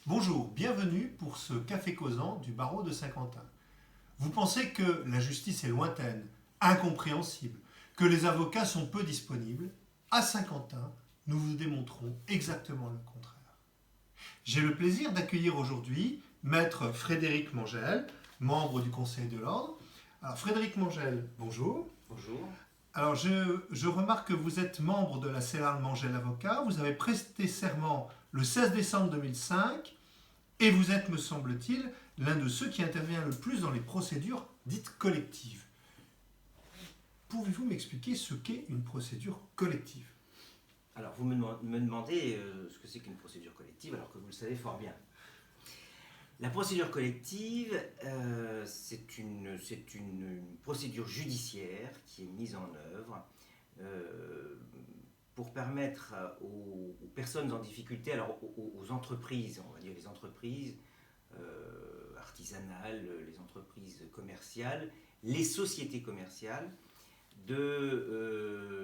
Bonjour, bienvenue pour ce café causant du barreau de Saint-Quentin. Vous pensez que la justice est lointaine, incompréhensible, que les avocats sont peu disponibles? À Saint-Quentin, nous vous démontrons exactement le contraire. J'ai le plaisir d'accueillir aujourd'hui Maître Frédéric Mangel, membre du Conseil de l'Ordre. Alors Frédéric Mangel, bonjour. Bonjour. Alors je remarque que vous êtes membre de la CELARL Mangel Avocat. Vous avez presté serment le 16 décembre 2005 et vous êtes, me semble-t-il, l'un de ceux qui intervient le plus dans les procédures dites collectives. Pouvez-vous m'expliquer ce qu'est une procédure collective? Alors, vous me demandez ce que c'est qu'une procédure collective, alors que vous le savez fort bien. La procédure collective, c'est une procédure judiciaire qui est mise en œuvre pour permettre aux personnes en difficulté, alors aux entreprises, on va dire les entreprises artisanales, les entreprises commerciales, les sociétés commerciales, de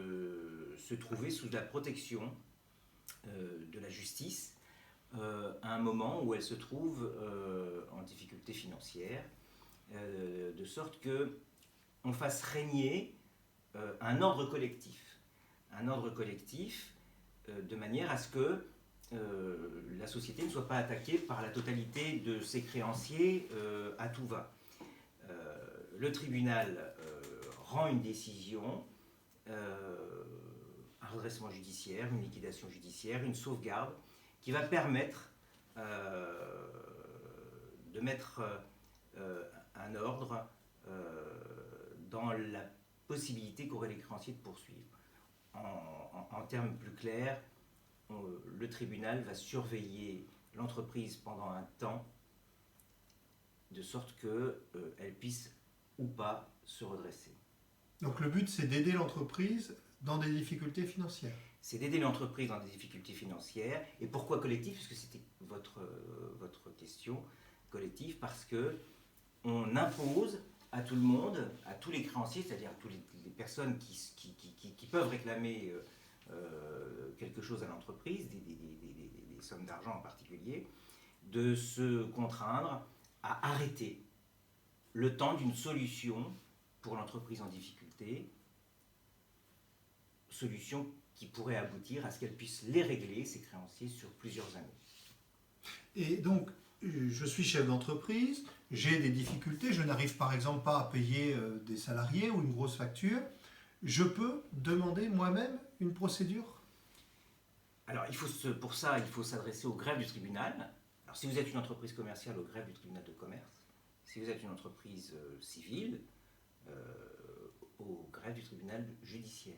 se trouver sous la protection de la justice à un moment où elles se trouvent en difficulté financière, de sorte que on fasse régner un ordre collectif. Un ordre collectif de manière à ce que la société ne soit pas attaquée par la totalité de ses créanciers à tout va. Le tribunal rend une décision, un redressement judiciaire, une liquidation judiciaire, une sauvegarde qui va permettre de mettre un ordre dans la possibilité qu'auraient les créanciers de poursuivre. En termes plus clairs, le tribunal va surveiller l'entreprise pendant un temps de sorte qu'elle puisse ou pas se redresser. Donc le but, c'est d'aider l'entreprise dans des difficultés financières. C'est d'aider l'entreprise dans des difficultés financières. Et pourquoi collectif? Puisque c'était votre question. Collectif parce qu'on impose à tout le monde, à tous les créanciers, c'est-à-dire à toutes les personnes qui peuvent réclamer quelque chose à l'entreprise, des sommes d'argent en particulier, de se contraindre à arrêter le temps d'une solution pour l'entreprise en difficulté, solution qui pourrait aboutir à ce qu'elle puisse les régler, ses créanciers, sur plusieurs années. Et donc, je suis chef d'entreprise, j'ai des difficultés, je n'arrive par exemple pas à payer des salariés ou une grosse facture. Je peux demander moi-même une procédure? Alors, pour ça, il faut s'adresser au greffe du tribunal. Alors, si vous êtes une entreprise commerciale, au greffe du tribunal de commerce. Si vous êtes une entreprise civile, au greffe du tribunal judiciaire.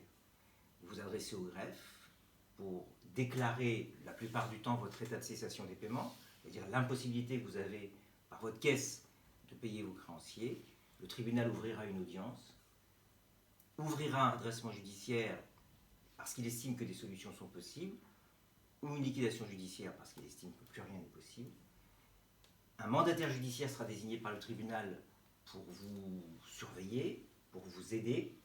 Vous vous adressez au greffe pour déclarer la plupart du temps votre état de cessation des paiements, c'est-à-dire l'impossibilité que vous avez par votre caisse de payer vos créanciers. Le tribunal ouvrira une audience, ouvrira un redressement judiciaire parce qu'il estime que des solutions sont possibles, ou une liquidation judiciaire parce qu'il estime que plus rien n'est possible. Un mandataire judiciaire sera désigné par le tribunal pour vous surveiller, pour vous aider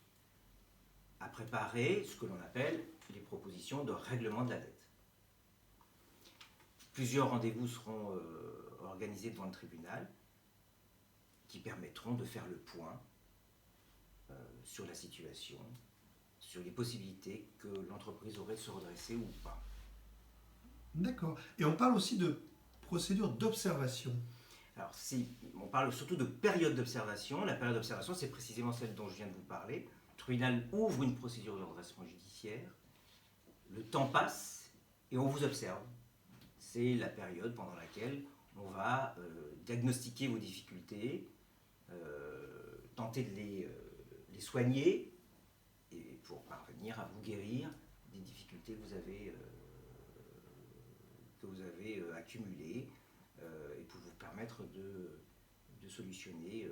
à préparer ce que l'on appelle les propositions de règlement de la dette. Plusieurs rendez-vous seront organisés devant le tribunal qui permettront de faire le point sur la situation, sur les possibilités que l'entreprise aurait de se redresser ou pas. D'accord. Et on parle aussi de procédure d'observation. Alors, on parle surtout de période d'observation. La période d'observation, c'est précisément celle dont je viens de vous parler. Le tribunal ouvre une procédure de redressement judiciaire. Le temps passe et on vous observe. C'est la période pendant laquelle on va diagnostiquer vos difficultés, tenter de les soigner et pour parvenir à vous guérir des difficultés que vous avez accumulées et pour vous permettre de solutionner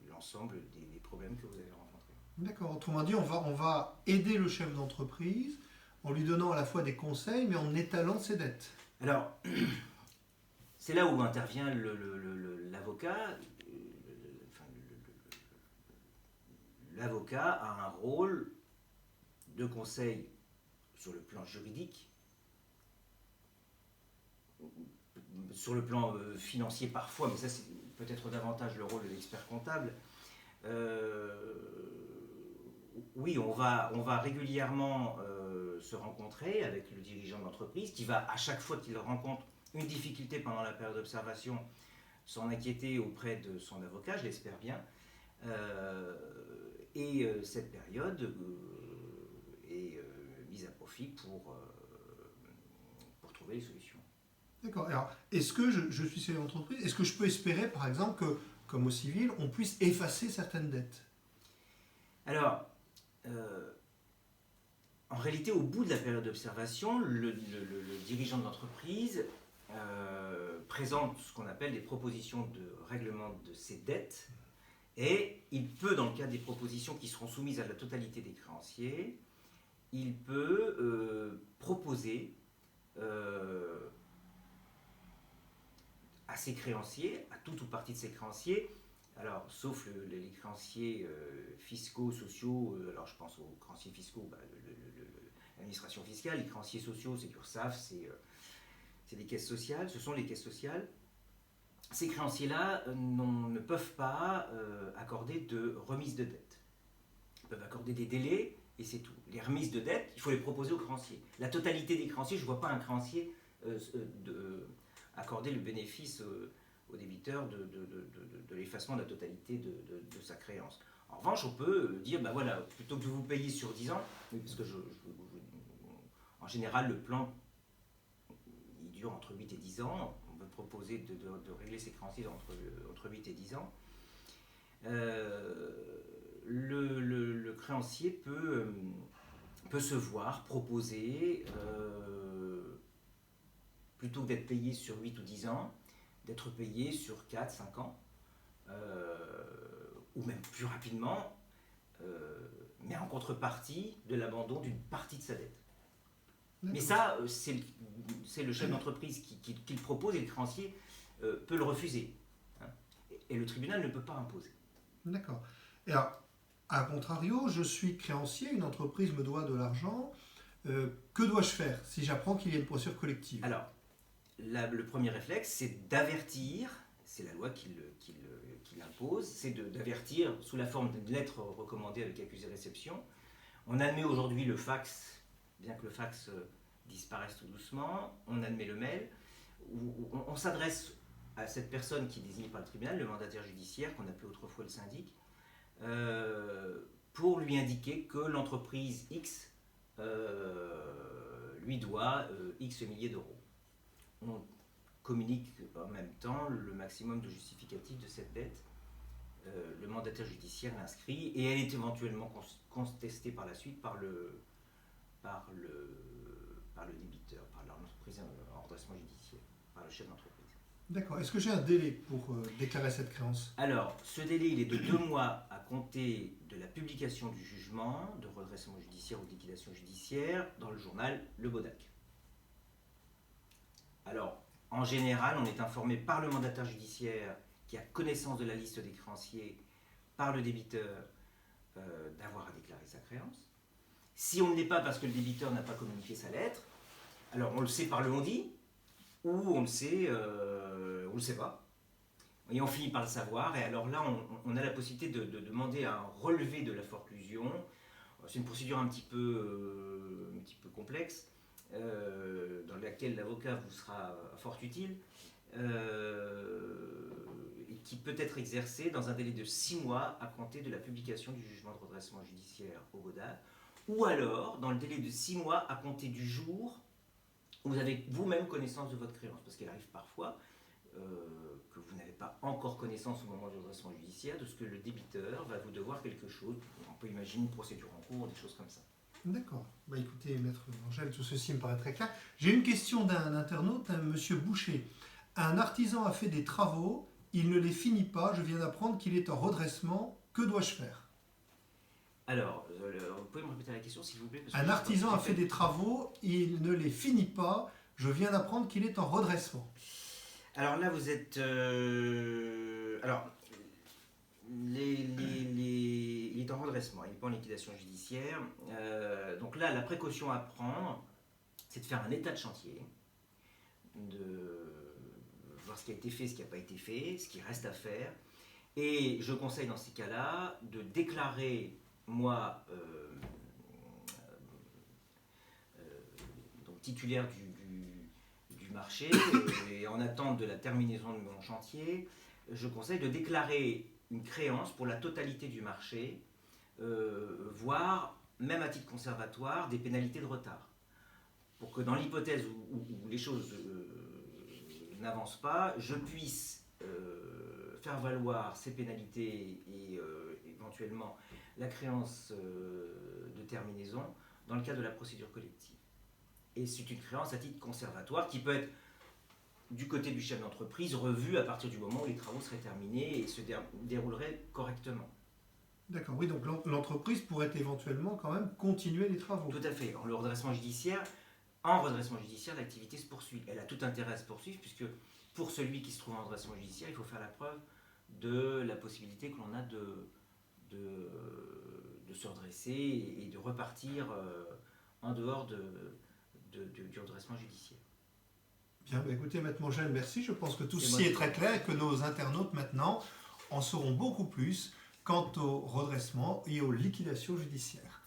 l'ensemble des problèmes que vous avez rencontrés. D'accord. Autrement dit, on va aider le chef d'entreprise en lui donnant à la fois des conseils, mais en étalant ses dettes. Alors, c'est là où intervient l'avocat. L'avocat a un rôle de conseil sur le plan juridique, sur le plan financier parfois, mais ça c'est peut-être davantage le rôle de l'expert comptable. Oui, on va régulièrement se rencontrer avec le dirigeant de l'entreprise qui va, à chaque fois qu'il rencontre une difficulté pendant la période d'observation, s'en inquiéter auprès de son avocat, je l'espère bien. Cette période est mise à profit pour trouver les solutions. D'accord. Alors, est-ce que je suis chef d'entreprise, est-ce que je peux espérer, par exemple, que, comme au civil, on puisse effacer certaines dettes? Alors, en réalité, au bout de la période d'observation, le dirigeant de l'entreprise présente ce qu'on appelle des propositions de règlement de ses dettes, et il peut, dans le cas des propositions qui seront soumises à la totalité des créanciers, il peut proposer à ses créanciers, à tout ou partie de ses créanciers, alors sauf les créanciers fiscaux, sociaux, alors je pense aux créanciers fiscaux, l'administration fiscale, les créanciers sociaux, c'est l'URSSAF, c'est des caisses sociales, ce sont les caisses sociales. Ces créanciers-là ne peuvent pas accorder de remise de dette. Ils peuvent accorder des délais et c'est tout. Les remises de dette, il faut les proposer aux créanciers. La totalité des créanciers, je ne vois pas un créancier accorder le bénéfice au débiteur de l'effacement de la totalité de sa créance. En revanche, on peut dire, ben voilà, plutôt que de vous payer sur 10 ans, parce que en général, le plan, il dure entre 8 et 10 ans, on peut proposer de régler ses créanciers entre 8 et 10 ans. Le créancier peut se voir proposer, plutôt que d'être payé sur 8 ou 10 ans, d'être payé sur 4, 5 ans, ou même plus rapidement, mais en contrepartie de l'abandon d'une partie de sa dette. Mais ça, c'est le chef d'entreprise qui le propose et le créancier peut le refuser. Hein, et le tribunal ne peut pas imposer. D'accord. Et alors, à contrario, je suis créancier, une entreprise me doit de l'argent. Que dois-je faire si j'apprends qu'il y a une procédure collective? Alors, le premier réflexe, c'est d'avertir, c'est la loi qui l'impose, c'est d'avertir sous la forme d'une lettre recommandée avec accusé-réception. On admet aujourd'hui le fax, bien que le fax disparaisse tout doucement, on admet le mail, où on s'adresse à cette personne qui est désignée par le tribunal, le mandataire judiciaire, qu'on appelait autrefois le syndic, pour lui indiquer que l'entreprise X lui doit X milliers d'euros. On communique en même temps le maximum de justificatifs de cette dette. Le mandataire judiciaire l'inscrit et elle est éventuellement contestée par la suite par le débiteur, par l'entreprise en redressement judiciaire, par le chef d'entreprise. D'accord. Est-ce que j'ai un délai pour déclarer cette créance? Alors, ce délai, il est de 2 mois à compter de la publication du jugement de redressement judiciaire ou de liquidation judiciaire dans le journal Le Bodac. Alors, en général, on est informé par le mandataire judiciaire qui a connaissance de la liste des créanciers, par le débiteur, d'avoir à déclarer sa créance. Si on ne l'est pas parce que le débiteur n'a pas communiqué sa lettre, alors on le sait par le on-dit, ou on le sait pas. Et on finit par le savoir, et alors là, on a la possibilité de demander un relevé de la forclusion. C'est une procédure un petit peu complexe, dans laquelle l'avocat vous sera fort utile, et qui peut être exercée dans un délai de 6 mois à compter de la publication du jugement de redressement judiciaire au BODAC, ou alors dans le délai de 6 mois à compter du jour où vous avez vous-même connaissance de votre créance, parce qu'il arrive parfois que vous n'avez pas encore connaissance au moment du redressement judiciaire de ce que le débiteur va vous devoir quelque chose. On peut imaginer une procédure en cours, des choses comme ça. D'accord. Bah écoutez, Maître Angèle, tout ceci me paraît très clair. J'ai une question d'un internaute, Monsieur Boucher. Un artisan a fait des travaux, il ne les finit pas, je viens d'apprendre qu'il est en redressement, que dois-je faire? Alors, vous pouvez me répéter la question s'il vous plaît? Un artisan a fait des travaux, il ne les finit pas, je viens d'apprendre qu'il est en redressement. Alors là, vous êtes... alors, il est en redressement, il n'est pas en liquidation judiciaire. Donc là, la précaution à prendre, c'est de faire un état de chantier, de ce qui a été fait, ce qui n'a pas été fait, ce qui reste à faire. Et je conseille dans ces cas-là de déclarer, moi, donc titulaire du marché et en attente de la terminaison de mon chantier, je conseille de déclarer une créance pour la totalité du marché, voire, même à titre conservatoire, des pénalités de retard. Pour que dans l'hypothèse où les choses n'avancent pas, je puisse faire valoir ces pénalités et éventuellement la créance de terminaison dans le cadre de la procédure collective. Et c'est une créance à titre conservatoire qui peut être, du côté du chef d'entreprise, revue à partir du moment où les travaux seraient terminés et se dérouleraient correctement. D'accord, oui, donc l'entreprise pourrait éventuellement quand même continuer les travaux. Tout à fait. En redressement judiciaire, l'activité se poursuit. Elle a tout intérêt à se poursuivre puisque pour celui qui se trouve en redressement judiciaire, il faut faire la preuve de la possibilité que l'on a de se redresser et de repartir en dehors du redressement judiciaire. Bien, bah écoutez, Maître Mogel, merci. Je pense que tout ceci est très clair et que nos internautes maintenant en sauront beaucoup plus quant au redressement et aux liquidations judiciaires.